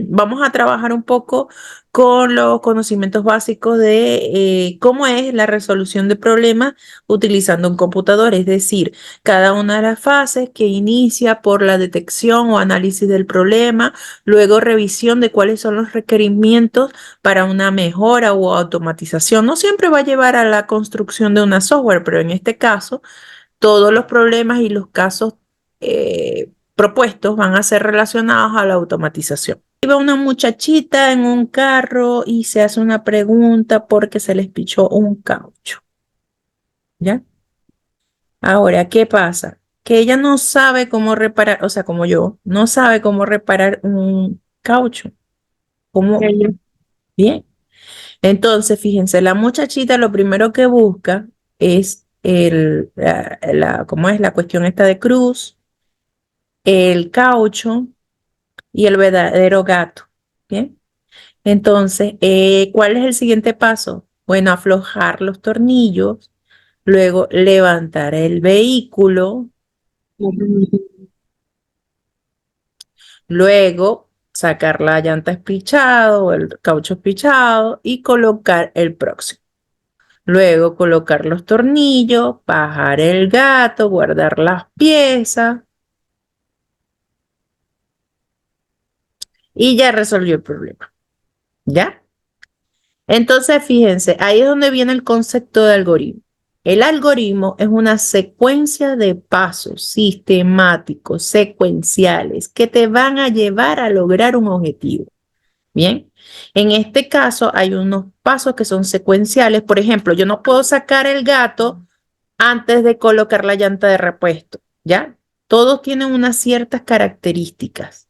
Vamos a trabajar un poco con los conocimientos básicos de cómo es la resolución de problemas utilizando un computador, es decir, cada una de las fases que inicia por la detección o análisis del problema, luego revisión de cuáles son los requerimientos para una mejora o automatización. No siempre va a llevar a la construcción de una software, pero en este caso todos los problemas y los casos propuestos van a ser relacionados a la automatización. Iba una muchachita en un carro y se hace una pregunta porque se les pichó un caucho, ¿ya? Ahora, ¿qué pasa? Que ella no sabe cómo reparar, o sea, como yo, no sabe cómo reparar un caucho. ¿Cómo? Ella, Bien. Entonces, fíjense, la muchachita lo primero que busca es ¿cómo es? La cuestión esta de cruz, el caucho y el verdadero gato. ¿Bien? Entonces, ¿cuál es el siguiente paso? Bueno, aflojar los tornillos, luego levantar el vehículo, luego sacar la llanta espichada o el caucho espichado y colocar el próximo. Luego colocar los tornillos, bajar el gato, guardar las piezas y ya resolvió el problema. ¿Ya? Entonces, fíjense, ahí es donde viene el concepto de algoritmo. El algoritmo es una secuencia de pasos sistemáticos, secuenciales, que te van a llevar a lograr un objetivo. Bien, en este caso hay unos pasos que son secuenciales. Por ejemplo, yo no puedo sacar el gato antes de colocar la llanta de repuesto, ¿ya? Todos tienen unas ciertas características.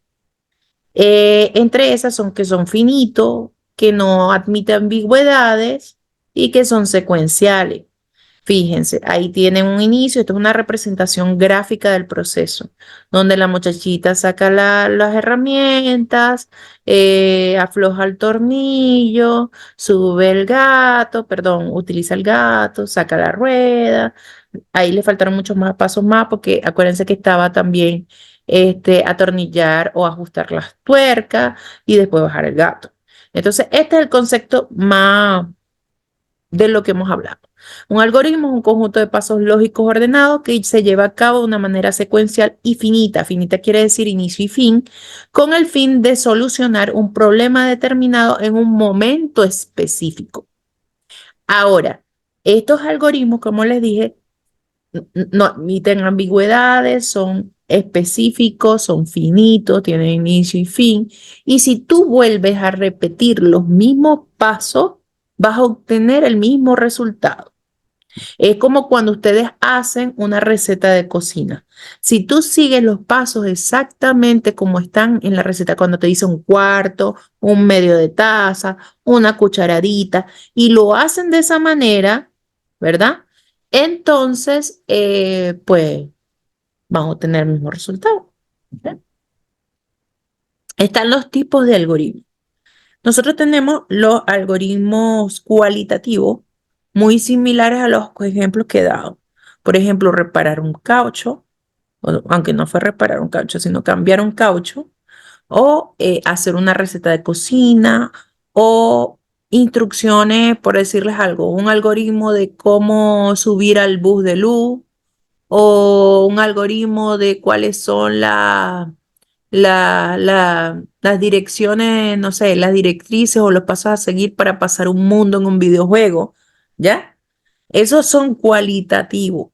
Entre esas son que son finitos, que no admiten ambigüedades y que son secuenciales. Fíjense, ahí tienen un inicio, esto es una representación gráfica del proceso, donde la muchachita saca las herramientas, afloja el tornillo, sube el gato, perdón, utiliza el gato, saca la rueda. Ahí le faltaron muchos más pasos más porque acuérdense que estaba también atornillar o ajustar las tuercas y después bajar el gato. Entonces, este es el concepto más de lo que hemos hablado. Un algoritmo es un conjunto de pasos lógicos ordenados que se lleva a cabo de una manera secuencial y finita. Finita quiere decir inicio y fin, con el fin de solucionar un problema determinado en un momento específico. Ahora, estos algoritmos, como les dije, no admiten ambigüedades, son específicos, son finitos, tienen inicio y fin. Y si tú vuelves a repetir los mismos pasos, vas a obtener el mismo resultado. Es como cuando ustedes hacen una receta de cocina. Si tú sigues los pasos exactamente como están en la receta, cuando te dice un cuarto, un medio de taza, una cucharadita, y lo hacen de esa manera, ¿verdad? Entonces, pues vamos a tener el mismo resultado. ¿Ok? Están los tipos de algoritmos. Nosotros tenemos los algoritmos cualitativos muy similares a los ejemplos que he dado. Por ejemplo, reparar un caucho, aunque no fue reparar un caucho, sino cambiar un caucho, o hacer una receta de cocina, o instrucciones, por decirles algo, un algoritmo de cómo subir al bus de luz, o un algoritmo de cuáles son las direcciones, no sé, las directrices o los pasos a seguir para pasar un mundo en un videojuego, ¿ya? Esos son cualitativos.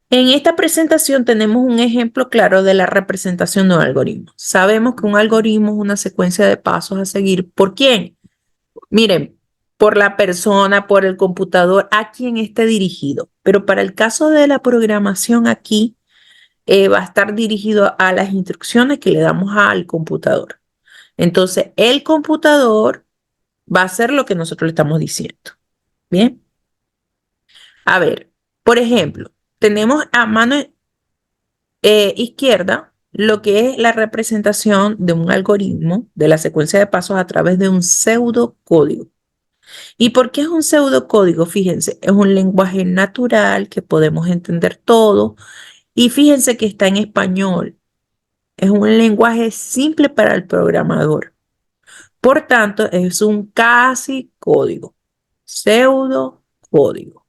En esta presentación tenemos un ejemplo claro de la representación de un algoritmo. Sabemos que un algoritmo es una secuencia de pasos a seguir. ¿Por quién? Miren, por la persona, por el computador, a quien esté dirigido. Pero para el caso de la programación aquí, va a estar dirigido a las instrucciones que le damos al computador. Entonces, el computador va a hacer lo que nosotros le estamos diciendo. Bien, a ver, por ejemplo, tenemos a mano izquierda lo que es la representación de un algoritmo de la secuencia de pasos a través de un pseudocódigo. ¿Y por qué es un pseudocódigo? Fíjense, es un lenguaje natural que podemos entender todo y fíjense que está en español. Es un lenguaje simple para el programador. Por tanto, es un casi código, pseudocódigo.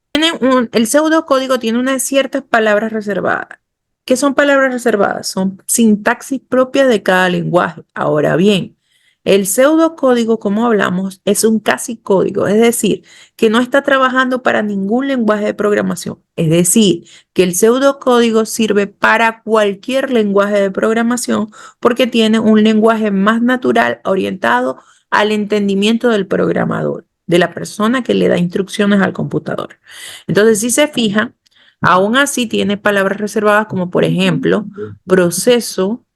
El pseudocódigo tiene unas ciertas palabras reservadas. ¿Qué son palabras reservadas? Son sintaxis propias de cada lenguaje. Ahora bien, el pseudocódigo, como hablamos, es un casi código, es decir, que no está trabajando para ningún lenguaje de programación. Es decir, que el pseudocódigo sirve para cualquier lenguaje de programación porque tiene un lenguaje más natural orientado al entendimiento del programador, de la persona que le da instrucciones al computador. Entonces, si se fijan, aún así tiene palabras reservadas como por ejemplo proceso,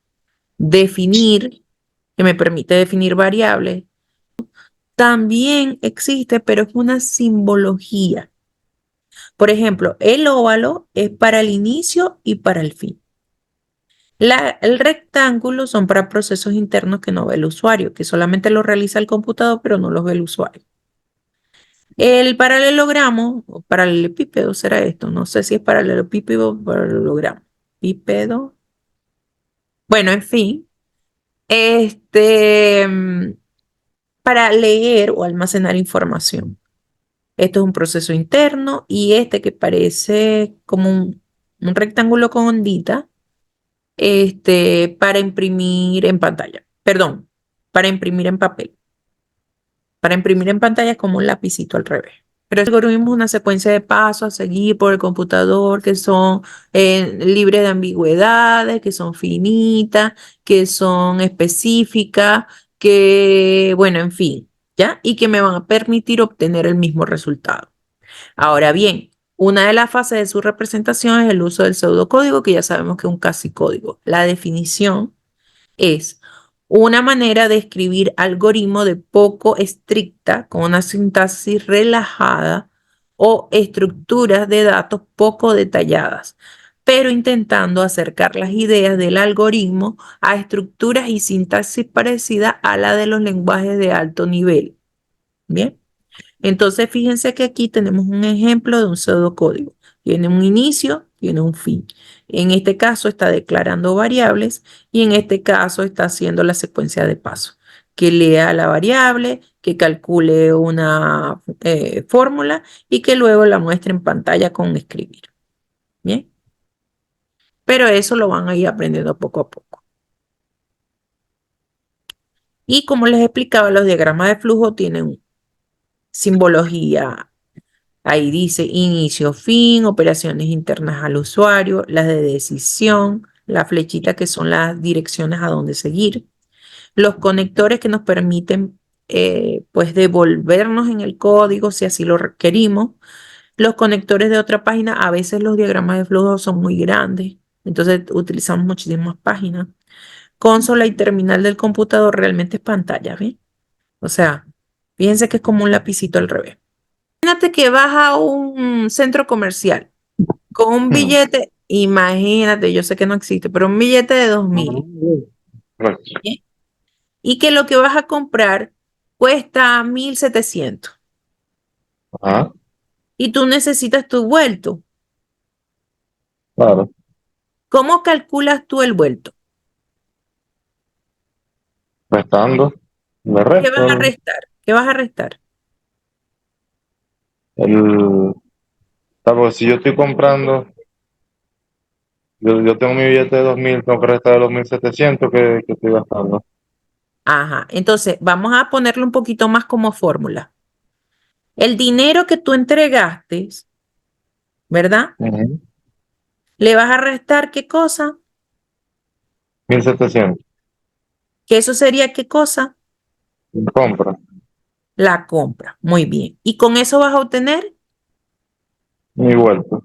definir, que me permite definir variables. También existe, pero es una simbología. Por ejemplo, el óvalo es para el inicio y para el fin. El rectángulo son para procesos internos que no ve el usuario, que solamente lo realiza el computador, pero no los ve el usuario. El paralelogramo, o paralelepípedo será esto, no sé si es paralelepípedo o paralelogramo. Pípedo. Bueno, en fin, para leer o almacenar información. Esto es un proceso interno y este que parece como un rectángulo con ondita, para imprimir en pantalla. Perdón, para imprimir en papel. Para imprimir en pantalla es como un lapicito al revés. Pero el algoritmo es una secuencia de pasos a seguir por el computador que son libres de ambigüedades, que son finitas, que son específicas, que, bueno, en fin, ¿ya? Y que me van a permitir obtener el mismo resultado. Ahora bien, una de las fases de su representación es el uso del pseudocódigo, que ya sabemos que es un casi código. La definición es una manera de escribir algoritmo de poco estricta, con una sintaxis relajada o estructuras de datos poco detalladas, pero intentando acercar las ideas del algoritmo a estructuras y sintaxis parecidas a la de los lenguajes de alto nivel. Bien. Entonces, fíjense que aquí tenemos un ejemplo de un pseudocódigo. Tiene un inicio, tiene un fin. En este caso está declarando variables y en este caso está haciendo la secuencia de pasos. Que lea la variable, que calcule una fórmula y que luego la muestre en pantalla con escribir. Bien. Pero eso lo van a ir aprendiendo poco a poco. Y como les explicaba, los diagramas de flujo tienen simbología. Ahí dice inicio, fin, operaciones internas al usuario, las de decisión, la flechita que son las direcciones a dónde seguir, los conectores que nos permiten pues devolvernos en el código si así lo requerimos, los conectores de otra página, a veces los diagramas de flujo son muy grandes, entonces utilizamos muchísimas páginas. Consola y terminal del computador realmente es pantalla, ¿ven? O sea, fíjense que es como un lapicito al revés. Imagínate que vas a un centro comercial con un billete, imagínate, yo sé que no existe, pero un billete de 2.000. ¿Sí? Y que lo que vas a comprar cuesta 1.700 Ajá, y tú necesitas tu vuelto. claro. ¿Cómo calculas tú el vuelto? Restando, le ¿Qué vas resto a restar? ¿Qué vas a restar? porque si yo estoy comprando, yo tengo mi billete de 2000, tengo que restar de los 1700 que estoy gastando. Ajá, entonces vamos a ponerlo un poquito más como fórmula. El dinero que tú entregaste, ¿verdad? Ujú. Le vas a restar ¿qué cosa? 1700. Que eso sería ¿qué cosa? Compra, La compra. Muy bien. ¿Y con eso vas a obtener? mi vuelto.